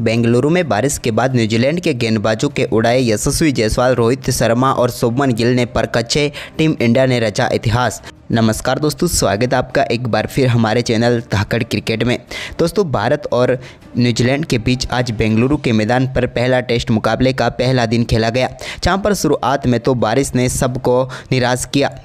बेंगलुरु में बारिश के बाद न्यूजीलैंड के गेंदबाजों के उड़ाए यशस्वी जायसवाल, रोहित शर्मा और शुभमन गिल ने परखचे, टीम इंडिया ने रचा इतिहास। नमस्कार दोस्तों, स्वागत है आपका एक बार फिर हमारे चैनल धाकड़ क्रिकेट में। दोस्तों, भारत और न्यूजीलैंड के बीच आज बेंगलुरु के मैदान पर पहला टेस्ट मुकाबले का पहला दिन खेला गया, जहां पर शुरुआत में तो बारिश ने सबको निराश किया,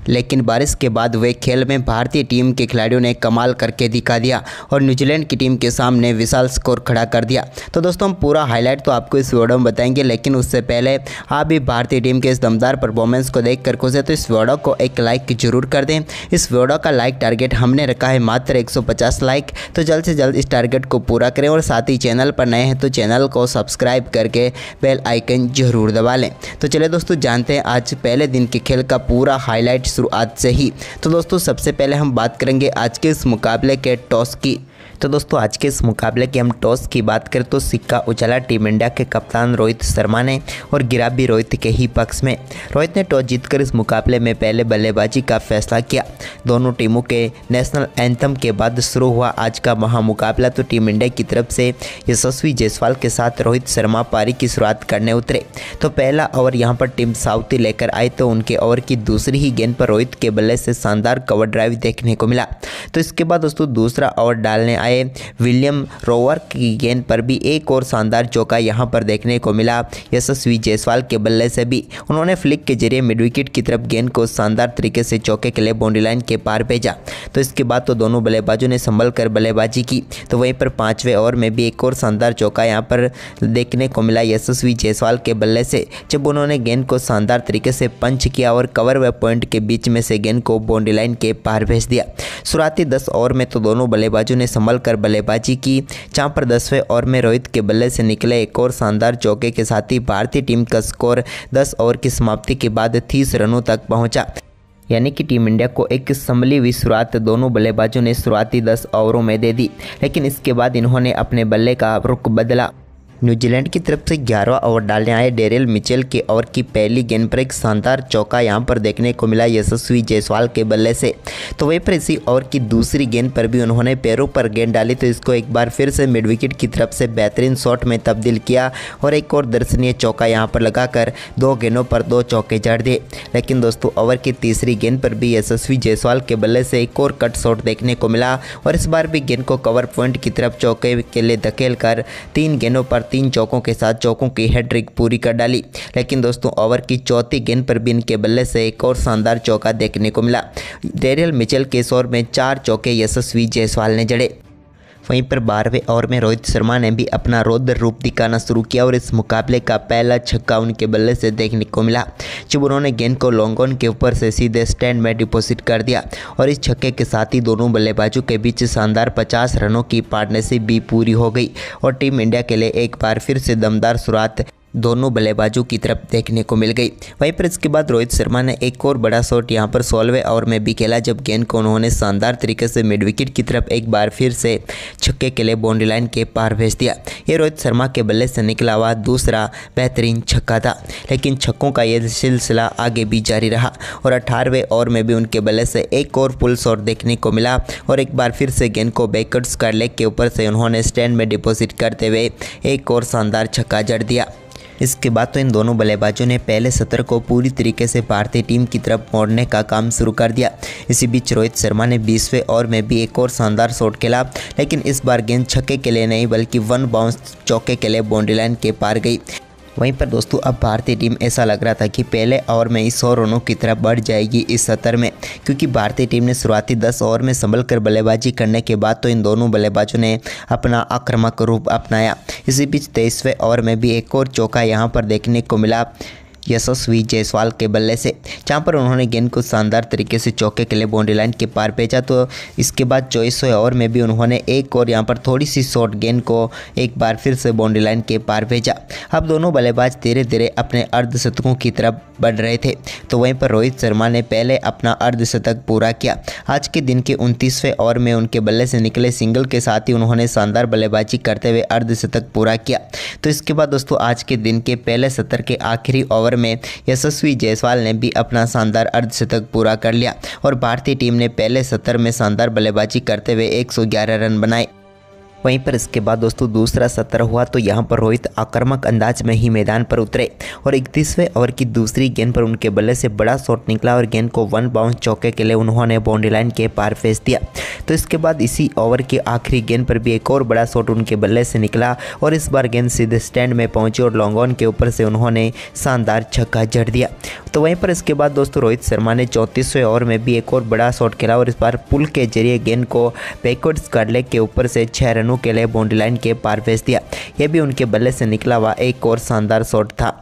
लेकिन बारिश के बाद वे खेल में भारतीय टीम के खिलाड़ियों ने कमाल करके दिखा दिया और न्यूजीलैंड की टीम के सामने विशाल स्कोर खड़ा कर दिया। तो दोस्तों, हम पूरा हाईलाइट तो आपको इस वीडियो में बताएंगे, लेकिन उससे पहले आप भी भारतीय टीम के इस दमदार परफॉर्मेंस को देखकर खुश है तो इस वीडियो को एक लाइक जरूर कर दें। इस वीडियो का लाइक टारगेट हमने रखा है मात्र 150 लाइक, तो जल्द से जल्द इस टारगेट को पूरा करें और साथ ही चैनल पर नए हैं तो चैनल को सब्सक्राइब करके बेल आइकन जरूर दबा लें। तो चलिए दोस्तों, जानते हैं आज पहले दिन के खेल का पूरा हाईलाइट शुरुआत से ही। तो दोस्तों, सबसे पहले हम बात करेंगे आज के इस मुकाबले के टॉस की। तो दोस्तों, आज के इस मुकाबले की हम टॉस की बात करें तो सिक्का उछला टीम इंडिया के कप्तान रोहित शर्मा ने और गिरा भी रोहित के ही पक्ष में। रोहित ने टॉस जीतकर इस मुकाबले में पहले बल्लेबाजी का फैसला किया। दोनों टीमों के नेशनल एंथम के बाद शुरू हुआ आज का महामुकाबला। तो टीम इंडिया की तरफ से यशस्वी जायसवाल के साथ रोहित शर्मा पारी की शुरुआत करने उतरे। तो पहला ओवर यहां पर टीम साउथी लेकर आई, तो उनके ओवर की दूसरी ही गेंद पर रोहित के बल्ले से शानदार कवर ड्राइव देखने को मिला। तो इसके बाद दोस्तों दूसरा ओवर डालने आए विलियम रोवर की गेंद पर भी एक और शानदार चौका यहां पर देखने को मिला। यशस्वी जायसवाल के बल्ले से भी उन्होंने फ्लिक के जरिए मिड विकेट की तरफ गेंद को शानदार तरीके से चौके के लिए बाउंड्री लाइन के पार भेजा। तो इसके बाद तो दोनों बल्लेबाजों ने संभल कर बल्लेबाजी की। तो वहीं पर पांचवें ओवर में भी एक और शानदार चौका यहां पर देखने को मिला यशस्वी जायसवाल के बल्ले से, जब उन्होंने गेंद को शानदार तरीके से पंच किया और कवर व पॉइंट के बीच में से गेंद को बाउंड्री लाइन के पार भेज दिया। शुरुआती 10 ओवर में तो दोनों बल्लेबाजों ने संभल कर बल्लेबाजी की, जहां पर 10वें ओवर में रोहित के बल्ले से निकले एक और शानदार चौके के साथ ही भारतीय टीम का स्कोर 10 ओवर की समाप्ति के बाद 30 रनों तक पहुंचा। यानी कि टीम इंडिया को एक संभली हुई शुरुआत दोनों बल्लेबाजों ने शुरुआती 10 ओवरों में दे दी, लेकिन इसके बाद इन्होंने अपने बल्ले का रुख बदला। न्यूजीलैंड की तरफ से 11वां ओवर डालने आए डेरियल मिचेल के ओवर की पहली गेंद पर एक शानदार चौका यहां पर देखने को मिला यशस्वी जायसवाल के बल्ले से। तो वहीं पर इसी ओवर की दूसरी गेंद पर भी उन्होंने पैरों पर गेंद डाली, तो इसको एक बार फिर से मिड विकेट की तरफ से बेहतरीन शॉट में तब्दील किया और एक और दर्शनीय चौका यहां पर लगाकर 2 गेंदों पर 2 चौके जड़ दिए। लेकिन दोस्तों, ओवर की तीसरी गेंद पर भी यशस्वी जायसवाल के बल्ले से एक और कट शॉट देखने को मिला और इस बार भी गेंद को कवर पॉइंट की तरफ चौके के लिए धकेल कर 3 गेंदों पर 3 चौकों के साथ चौकों की हैट्रिक पूरी कर डाली। लेकिन दोस्तों, ओवर की चौथी गेंद पर भी इनके बल्ले से एक और शानदार चौका देखने को मिला। डेरियल मिचेल के इस ओवर में 4 चौके यशस्वी जायसवाल ने जड़े। वहीं पर 12वें ओवर में रोहित शर्मा ने भी अपना रौद्र रूप दिखाना शुरू किया और इस मुकाबले का पहला छक्का उनके बल्ले से देखने को मिला, जब उन्होंने गेंद को लॉन्ग ऑन के ऊपर से सीधे स्टैंड में डिपॉजिट कर दिया और इस छक्के के साथ ही दोनों बल्लेबाजों के बीच शानदार 50 रनों की पार्टनरशिप भी पूरी हो गई और टीम इंडिया के लिए एक बार फिर से दमदार शुरुआत दोनों बल्लेबाजों की तरफ देखने को मिल गई। वहीं पर इसके बाद रोहित शर्मा ने एक और बड़ा शॉट यहां पर 16वें ओवर में भी खेला, जब गेंद को उन्होंने शानदार तरीके से मिड विकेट की तरफ एक बार फिर से छक्के के लिए बाउंड्री लाइन के पार भेज दिया। ये रोहित शर्मा के बल्ले से निकला हुआ दूसरा बेहतरीन छक्का था, लेकिन छक्कों का यह सिलसिला आगे भी जारी रहा और 18वें ओवर में भी उनके बल्ले से एक और पुल शॉट देखने को मिला और एक बार फिर से गेंद को बैकवर्ड स्क्वायर लेग के ऊपर से उन्होंने स्टैंड में डिपॉजिट करते हुए एक और शानदार छक्का जड़ दिया। इसके बाद तो इन दोनों बल्लेबाजों ने पहले सत्र को पूरी तरीके से भारतीय टीम की तरफ मोड़ने का काम शुरू कर दिया। इसी बीच रोहित शर्मा ने 20वें ओवर में भी एक और शानदार शॉट खेला, लेकिन इस बार गेंद छक्के के लिए नहीं बल्कि 1 बाउंस चौके के लिए बाउंड्री लाइन के पार गई। वहीं पर दोस्तों, अब भारतीय टीम ऐसा लग रहा था कि पहले ओवर में 100 रनों की तरफ बढ़ जाएगी इस सत्र में, क्योंकि भारतीय टीम ने शुरुआती 10 ओवर में संभल कर बल्लेबाजी करने के बाद तो इन दोनों बल्लेबाजों ने अपना आक्रामक रूप अपनाया। इसी बीच 23वें ओवर में भी एक और चौका यहां पर देखने को मिला यशस्वी जायसवाल के बल्ले से, जहां पर उन्होंने गेंद को शानदार तरीके से चौके के लिए बाउंड्री लाइन के पार भेजा। तो इसके बाद 24वें ओवर में भी उन्होंने एक और यहां पर थोड़ी सी शॉर्ट गेंद को एक बार फिर से बाउंड्री लाइन के पार भेजा। अब दोनों बल्लेबाज धीरे धीरे अपने अर्धशतकों की तरफ बढ़ रहे थे। तो वहीं पर रोहित शर्मा ने पहले अपना अर्धशतक पूरा किया। आज के दिन के 29वें ओवर में उनके बल्ले से निकले सिंगल के साथ ही उन्होंने शानदार बल्लेबाजी करते हुए अर्धशतक पूरा किया। तो इसके बाद दोस्तों, आज के दिन के पहले सत्र के आखिरी ओवर में यशस्वी जायसवाल ने भी अपना शानदार अर्धशतक पूरा कर लिया और भारतीय टीम ने पहले सत्र में शानदार बल्लेबाजी करते हुए 111 रन बनाए। वहीं पर इसके बाद दोस्तों दूसरा सत्र हुआ तो यहाँ पर रोहित आक्रामक अंदाज में ही मैदान पर उतरे और 31वें ओवर की दूसरी गेंद पर उनके बल्ले से बड़ा शॉट निकला और गेंद को 1 बाउंस चौके के लिए उन्होंने बाउंड्री लाइन के पार भेज दिया। तो इसके बाद इसी ओवर की आखिरी गेंद पर भी एक और बड़ा शॉट उनके बल्ले से निकला और इस बार गेंद सीधे स्टैंड में पहुंची और लॉन्ग ऑन के ऊपर से उन्होंने शानदार छक्का जड़ दिया। तो वहीं पर इसके बाद दोस्तों रोहित शर्मा ने 34वें ओवर में भी एक और बड़ा शॉट खेला और इस बार पुल के जरिए गेंद को बैकवर्ड स्क्वायर लेग के ऊपर से 6 रनों के लिए बाउंड्री लाइन के पार भेज दिया। यह भी उनके बल्ले से निकला हुआ एक और शानदार शॉट था।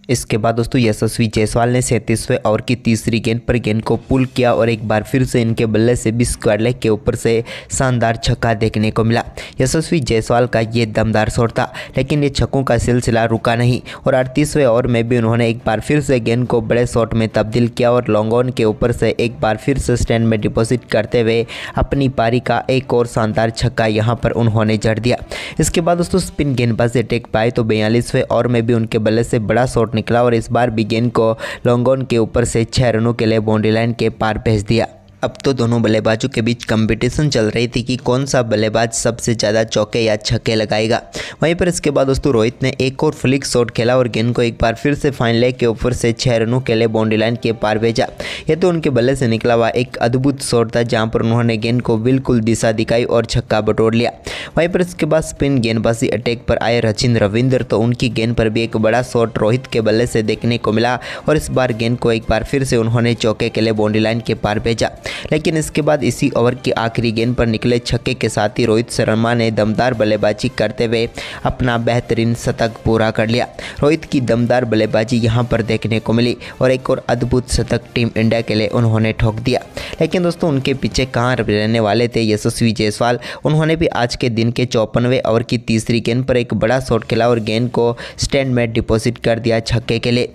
इसके बाद दोस्तों यशस्वी जायसवाल ने 37वें ओवर की तीसरी गेंद पर गेंद को पुल किया और एक बार फिर से इनके बल्ले से भी स्क्वायर लेग के ऊपर से शानदार छक्का देखने को मिला। यशस्वी जायसवाल का ये दमदार शॉट था, लेकिन ये छक्कों का सिलसिला रुका नहीं और 38वें ओवर में भी उन्होंने एक बार फिर से गेंद को बड़े शॉट में तब्दील किया और लॉन्ग ऑन के ऊपर से एक बार फिर से स्टैंड में डिपॉजिट करते हुए अपनी पारी का एक और शानदार छक्का यहाँ पर उन्होंने जड़ दिया। इसके बाद दोस्तों स्पिन गेंदबाजी टेक पाए तो 42वें ओवर में भी उनके बल्ले से बड़ा शॉट निकला और इस बार भी गेंद को लॉन्ग ऑन के ऊपर से 6 रनों के लिए बाउंड्री लाइन के पार भेज दिया। अब तो दोनों बल्लेबाजों के बीच कंपटीशन चल रही थी कि कौन सा बल्लेबाज सबसे ज़्यादा चौके या छक्के लगाएगा। वहीं पर इसके बाद दोस्तों रोहित ने एक और फ्लिक शॉट खेला और गेंद को एक बार फिर से फाइन लेग के ऊपर से 6 रनों के लिए बाउंड्री लाइन के पार भेजा। यह तो उनके बल्ले से निकला हुआ एक अद्भुत शॉट था जहां पर उन्होंने गेंद को बिल्कुल दिशा दिखाई और छक्का बटोर लिया। वहीं पर इसके बाद स्पिन गेंदबाजी अटैक पर आए सचिन रविंद्र तो उनकी गेंद पर भी एक बड़ा शॉट रोहित के बल्ले से देखने को मिला और इस बार गेंद को एक बार फिर से उन्होंने चौके के लिए बाउंड्री लाइन के पार भेजा। लेकिन इसके बाद इसी ओवर की आखिरी गेंद पर निकले छक्के के साथ ही रोहित शर्मा ने दमदार बल्लेबाजी करते हुए अपना बेहतरीन शतक पूरा कर लिया। रोहित की दमदार बल्लेबाजी यहां पर देखने को मिली और एक और अद्भुत शतक टीम इंडिया के लिए उन्होंने ठोक दिया। लेकिन दोस्तों उनके पीछे कहां रहने वाले थे यशस्वी जायसवाल। उन्होंने भी आज के दिन के 54वें ओवर की तीसरी गेंद पर एक बड़ा शॉट खेला और गेंद को स्टैंड में डिपॉजिट कर दिया छक्के के लिए।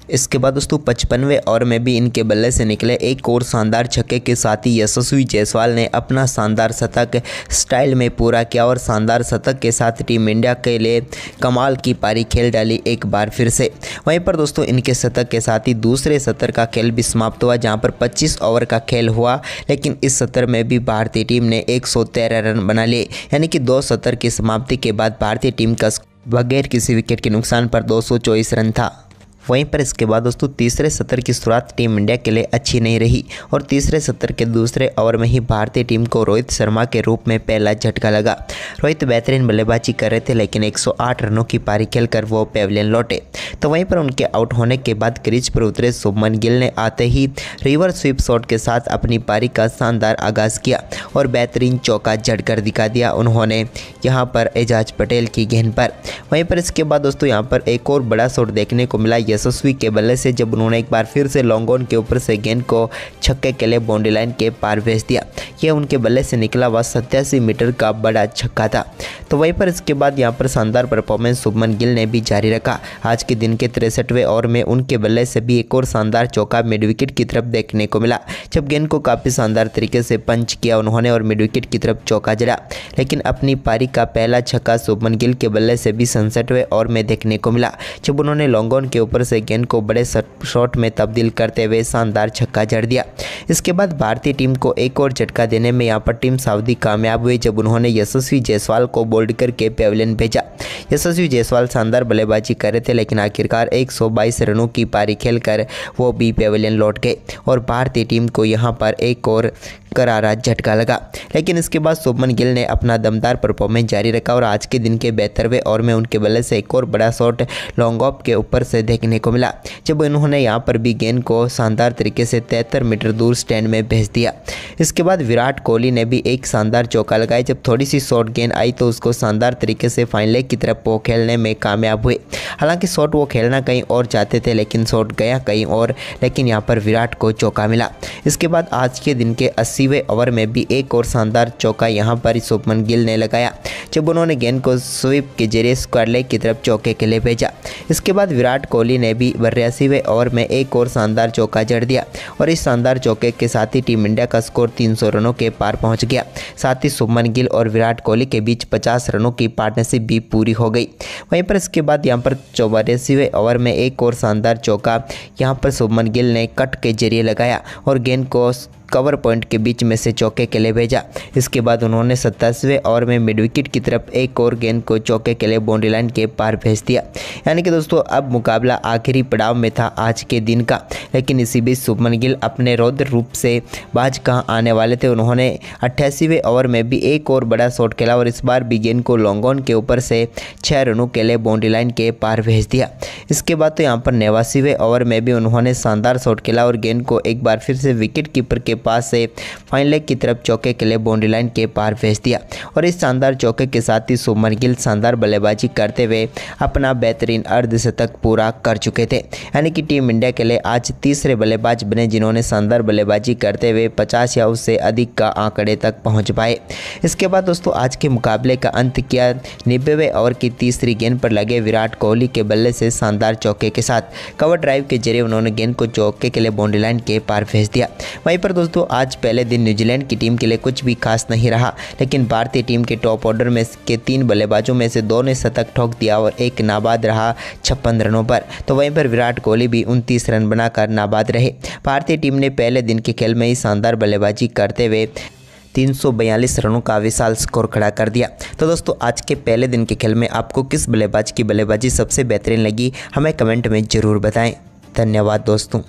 इसके बाद दोस्तों 55वें ओवर में भी इनके बल्ले से निकले एक और शानदार छक्के के साथ ही यशस्वी जायसवाल ने अपना शानदार शतक स्टाइल में पूरा किया और शानदार शतक के साथ टीम इंडिया के लिए कमाल की पारी खेल डाली एक बार फिर से। वहीं पर दोस्तों इनके शतक के साथ ही दूसरे सत्र का खेल भी समाप्त हुआ जहां पर 25 ओवर का खेल हुआ, लेकिन इस सत्र में भी भारतीय टीम ने 113 रन बना लिए, यानी कि 2 सत्र की समाप्ति के बाद भारतीय टीम का बगैर किसी विकेट के नुकसान पर 224 रन था। वहीं पर इसके बाद दोस्तों तीसरे सत्र की शुरुआत टीम इंडिया के लिए अच्छी नहीं रही और तीसरे सत्र के दूसरे ओवर में ही भारतीय टीम को रोहित शर्मा के रूप में पहला झटका लगा। रोहित बेहतरीन बल्लेबाजी कर रहे थे, लेकिन 108 रनों की पारी खेलकर वो पेविलियन लौटे। तो वहीं पर उनके आउट होने के बाद क्रीज पर उतरे शुभमन गिल ने आते ही रिवर्स स्वीप शॉट के साथ अपनी पारी का शानदार आगाज़ किया और बेहतरीन चौका जड़कर दिखा दिया उन्होंने यहाँ पर एजाज पटेल की गेंद पर। वहीं पर इसके बाद दोस्तों यहाँ पर एक और बड़ा शॉट देखने को मिला यशस्वी के बल्ले से, जब उन्होंने एक बार फिर से लॉन्ग ऑन के ऊपर से गेंद को छक्के के लिए बाउंड्री लाइन के पार भेज दिया। यह उनके बल्ले से निकला हुआ 87 मीटर का बड़ा छक्का था। तो वहीं पर इसके बाद यहाँ पर शानदार परफॉर्मेंस शुभमन गिल ने भी जारी रखा। आज के दिन के 63वें ओवर में उनके बल्ले से भी एक और शानदार चौका मिड विकेट की तरफ देखने को मिला, जब गेंद को काफ़ी शानदार तरीके से पंच किया उन्होंने और मिड विकेट की तरफ चौका जड़ा। लेकिन अपनी पारी का पहला छक्का शुभमन गिल के बल्ले से भी 67वें ओवर में देखने को मिला, जब उन्होंने लॉन्ग ऑन के ऊपर से गेंद को बड़े शॉट में तब्दील करते हुए शानदार छक्का जड़ दिया। इसके बाद भारतीय टीम को एक और झटका देने में यहाँ पर टीम सऊदी कामयाब हुई, जब उन्होंने यशस्वी जायसवाल को बोल्ड करके पेविलियन भेजा। यशस्वी जायसवाल शानदार बल्लेबाजी कर रहे थे, लेकिन आखिरकार 122 रनों की पारी खेलकर वो भी पेविलियन लौट गए और भारतीय टीम को यहाँ पर एक और करारा झटका लगा। लेकिन इसके बाद शुभमन गिल ने अपना दमदार परफॉर्मेंस जारी रखा और आज के दिन के 72वें ओवर में उनके बल्ले से एक और बड़ा शॉट लॉन्ग ऑफ के ऊपर से देखने को मिला, जब उन्होंने यहाँ पर भी गेंद को शानदार तरीके से 73 मीटर दूर स्टैंड में भेज दिया। इसके बाद विराट कोहली ने भी एक शानदार चौका लगाया, जब थोड़ी सी शॉर्ट गेंद आई तो उसको शानदार तरीके से फाइन लेग की तरफ वो खेलने में कामयाब हुए। हालांकि शॉट वो खेलना कहीं और चाहते थे, लेकिन शॉट गया कहीं और, लेकिन यहाँ पर विराट को चौका मिला। इसके बाद आज के दिन के 80वें ओवर में भी एक और शानदार चौका यहाँ पर शुभमन गिल ने लगाया, जब उन्होंने गेंद को स्वीप के जरिए स्क्वायर लेग की तरफ चौके के लिए भेजा। इसके बाद विराट कोहली ने भी 82वें ओवर में एक और शानदार चौका जड़ दिया और इस शानदार चौके के साथ ही टीम इंडिया का स्कोर 300 रनों के पार पहुंच गया। साथ ही शुभमन गिल और विराट कोहली के बीच 50 रनों की पार्टनरशिप भी पूरी हो गई। वहीं पर इसके बाद यहाँ पर 84वें ओवर में एक और शानदार चौका यहाँ पर शुभमन गिल ने कट के जरिए लगाया और गेंद को कवर पॉइंट के बीच में से चौके के लिए भेजा। इसके बाद उन्होंने 27वें ओवर में मिड विकेट की तरफ एक और गेंद को चौके के लिए बाउंड्री लाइन के पार भेज दिया। यानी कि दोस्तों अब मुकाबला आखिरी पड़ाव में था आज के दिन का, लेकिन इसी बीच शुभमन गिल अपने रौद्र रूप से बाज कहाँ आने वाले थे। उन्होंने 88वें ओवर में भी एक और बड़ा शॉट खेला और इस बार भी गेंद को लॉन्ग ऑन के ऊपर से 6 रनों के लिए बाउंड्री लाइन के पार भेज दिया। इसके बाद तो यहाँ पर 89वें ओवर में भी उन्होंने शानदार शॉट खेला और गेंद को एक बार फिर से विकेट कीपर के पास से फाइन लेग की तरफ चौके के लिए बाउंड्री लाइन के पार भेज दिया। और इस शानदार चौके के साथ ही शुभमन गिल शानदार बल्लेबाजी करते हुए अपना बेहतरीन अर्धशतक पूरा कर चुके थे। यानी कि टीम इंडिया के लिए आज तीसरे बल्लेबाज बने जिन्होंने शानदार बल्लेबाजी करते हुए 50 या उससे अधिक का आंकड़े तक पहुंच पाए। इसके बाद दोस्तों आज के मुकाबले का अंत किया 90वें ओवर की तीसरी गेंद पर लगे विराट कोहली के बल्ले से शानदार चौके के साथ। कवर ड्राइव के जरिए उन्होंने गेंद को चौके के लिए बाउंड्री लाइन के पार भेज दिया। वहीं पर दोस्तों आज पहले दिन न्यूजीलैंड की टीम के लिए कुछ भी खास नहीं रहा, लेकिन भारतीय टीम के टॉप ऑर्डर में के 3 बल्लेबाजों में से 2 ने शतक ठोक दिया और एक नाबाद रहा 56 रनों पर। तो वहीं पर विराट कोहली भी 29 रन बनाकर नाबाद रहे। भारतीय टीम ने पहले दिन के खेल में ही शानदार बल्लेबाजी करते हुए 342 रनों का विशाल स्कोर खड़ा कर दिया। तो दोस्तों आज के पहले दिन के खेल में आपको किस बल्लेबाज की बल्लेबाजी सबसे बेहतरीन लगी, हमें कमेंट में ज़रूर बताएं। धन्यवाद दोस्तों।